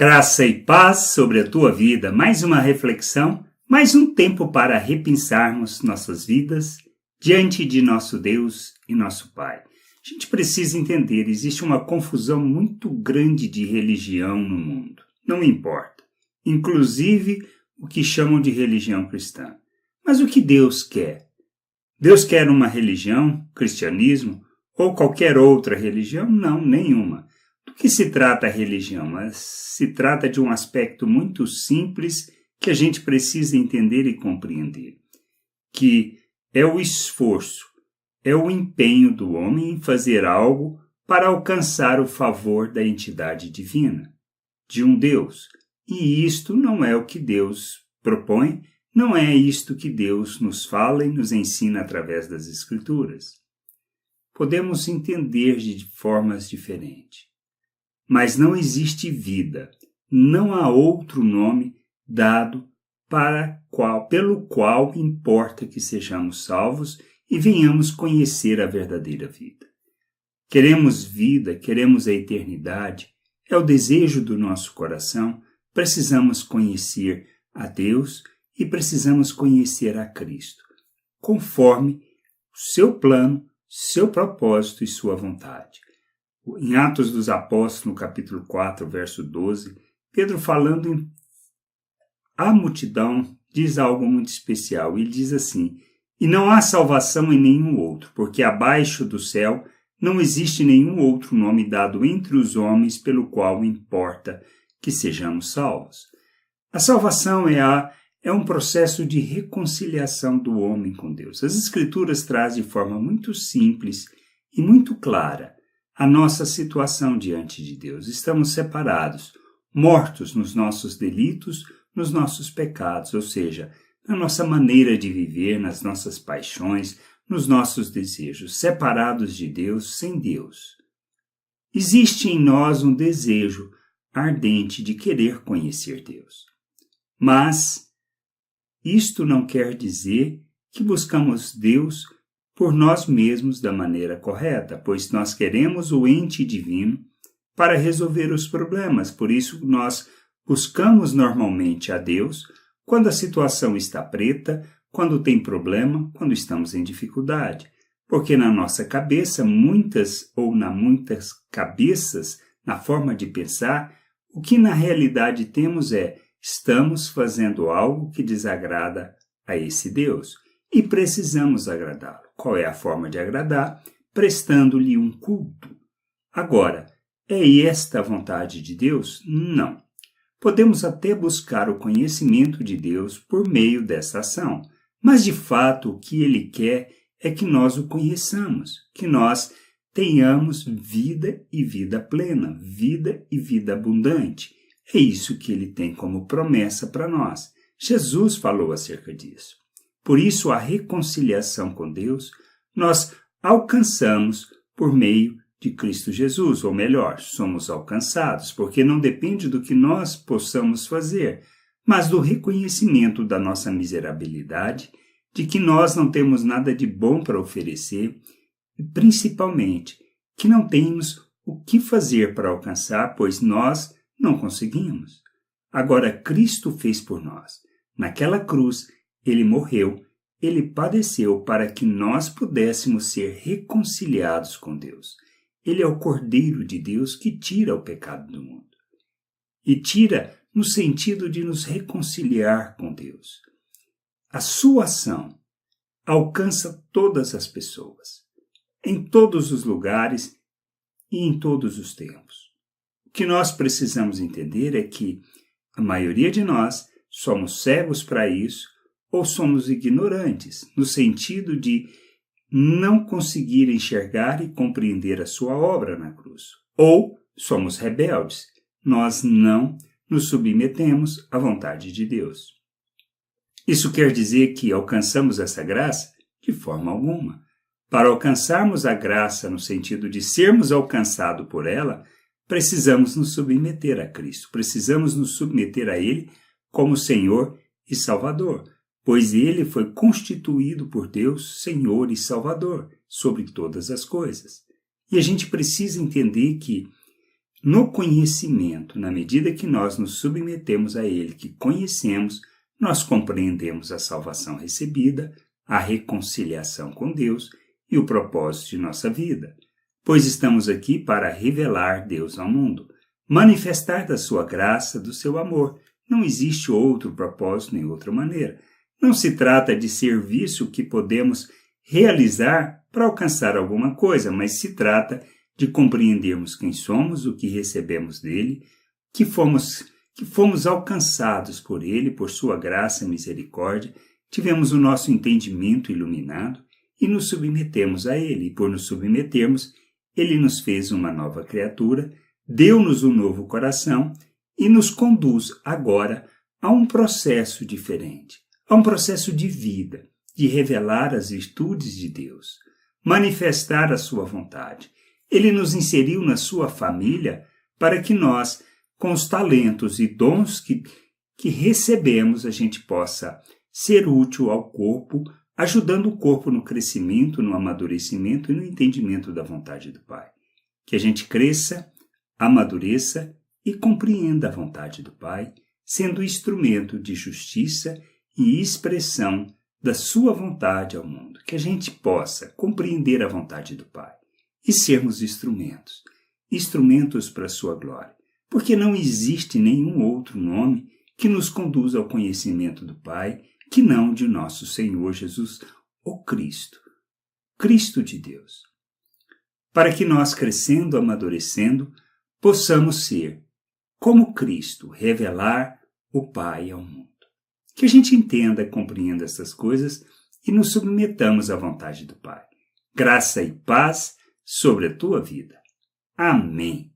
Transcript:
Graça e paz sobre a tua vida, mais uma reflexão, mais um tempo para repensarmos nossas vidas diante de nosso Deus e nosso Pai. A gente precisa entender, existe uma confusão muito grande de religião no mundo, não importa, inclusive o que chamam de religião cristã. Mas o que Deus quer? Deus quer uma religião, cristianismo, ou qualquer outra religião? Não, nenhuma. Do que se trata a religião? Se trata de um aspecto muito simples que a gente precisa entender e compreender, que é o esforço, é o empenho do homem em fazer algo para alcançar o favor da entidade divina, de um Deus. E isto não é o que Deus propõe, não é isto que Deus nos fala e nos ensina através das Escrituras. Podemos entender de formas diferentes. Mas não existe vida, não há outro nome dado pelo qual importa que sejamos salvos e venhamos conhecer a verdadeira vida. Queremos vida, queremos a eternidade, é o desejo do nosso coração, precisamos conhecer a Deus e precisamos conhecer a Cristo, conforme o seu plano, seu propósito e sua vontade. Em Atos dos Apóstolos, no capítulo 4, verso 12, Pedro falando à multidão, diz algo muito especial. Ele diz assim: "E não há salvação em nenhum outro, porque abaixo do céu não existe nenhum outro nome dado entre os homens pelo qual importa que sejamos salvos." A salvação é um processo de reconciliação do homem com Deus. As Escrituras trazem de forma muito simples e muito clara a nossa situação diante de Deus. Estamos separados, mortos nos nossos delitos, nos nossos pecados, ou seja, na nossa maneira de viver, nas nossas paixões, nos nossos desejos, separados de Deus, sem Deus. Existe em nós um desejo ardente de querer conhecer Deus. Mas isto não quer dizer que buscamos Deus por nós mesmos da maneira correta, pois nós queremos o ente divino para resolver os problemas. Por isso nós buscamos normalmente a Deus quando a situação está preta, quando tem problema, quando estamos em dificuldade. Porque na nossa cabeça, muitas cabeças, na forma de pensar, o que na realidade temos estamos fazendo algo que desagrada a esse Deus e precisamos agradá-lo. Qual é a forma de agradar? Prestando-lhe um culto. Agora, é esta a vontade de Deus? Não. Podemos até buscar o conhecimento de Deus por meio dessa ação, mas de fato o que Ele quer é que nós o conheçamos, que nós tenhamos vida e vida plena, vida e vida abundante. É isso que Ele tem como promessa para nós. Jesus falou acerca disso. Por isso, a reconciliação com Deus nós alcançamos por meio de Cristo Jesus, ou melhor, somos alcançados, porque não depende do que nós possamos fazer, mas do reconhecimento da nossa miserabilidade, de que nós não temos nada de bom para oferecer, e principalmente que não temos o que fazer para alcançar, pois nós não conseguimos. Agora, Cristo fez por nós. Naquela cruz, Ele morreu, Ele padeceu para que nós pudéssemos ser reconciliados com Deus. Ele é o Cordeiro de Deus que tira o pecado do mundo. E tira no sentido de nos reconciliar com Deus. A sua ação alcança todas as pessoas, em todos os lugares e em todos os tempos. O que nós precisamos entender é que a maioria de nós somos cegos para isso ou somos ignorantes, no sentido de não conseguir enxergar e compreender a sua obra na cruz. Ou somos rebeldes, nós não nos submetemos à vontade de Deus. Isso quer dizer que alcançamos essa graça? De forma alguma. Para alcançarmos a graça no sentido de sermos alcançados por ela, precisamos nos submeter a Cristo, precisamos nos submeter a Ele como Senhor e Salvador, pois Ele foi constituído por Deus Senhor e Salvador sobre todas as coisas. E a gente precisa entender que no conhecimento, na medida que nós nos submetemos a Ele, que conhecemos, nós compreendemos a salvação recebida, a reconciliação com Deus e o propósito de nossa vida. Pois estamos aqui para revelar Deus ao mundo, manifestar da sua graça, do seu amor. Não existe outro propósito nem outra maneira. Não se trata de serviço que podemos realizar para alcançar alguma coisa, mas se trata de compreendermos quem somos, o que recebemos dele, que fomos alcançados por ele, por sua graça e misericórdia, tivemos o nosso entendimento iluminado e nos submetemos a ele. E por nos submetermos, ele nos fez uma nova criatura, deu-nos um novo coração e nos conduz agora a um processo diferente, a um processo de vida, de revelar as virtudes de Deus, manifestar a sua vontade. Ele nos inseriu na sua família para que nós, com os talentos e dons que recebemos, a gente possa ser útil ao corpo, ajudando o corpo no crescimento, no amadurecimento e no entendimento da vontade do Pai. Que a gente cresça, amadureça e compreenda a vontade do Pai, sendo instrumento de justiça e expressão da sua vontade ao mundo. Que a gente possa compreender a vontade do Pai e sermos instrumentos para a sua glória, porque não existe nenhum outro nome que nos conduza ao conhecimento do Pai, que não de nosso Senhor Jesus, o Cristo, Cristo de Deus. Para que nós, crescendo, amadurecendo, possamos ser, como Cristo, revelar o Pai ao mundo. Que a gente entenda e compreenda essas coisas e nos submetamos à vontade do Pai. Graça e paz sobre a tua vida. Amém.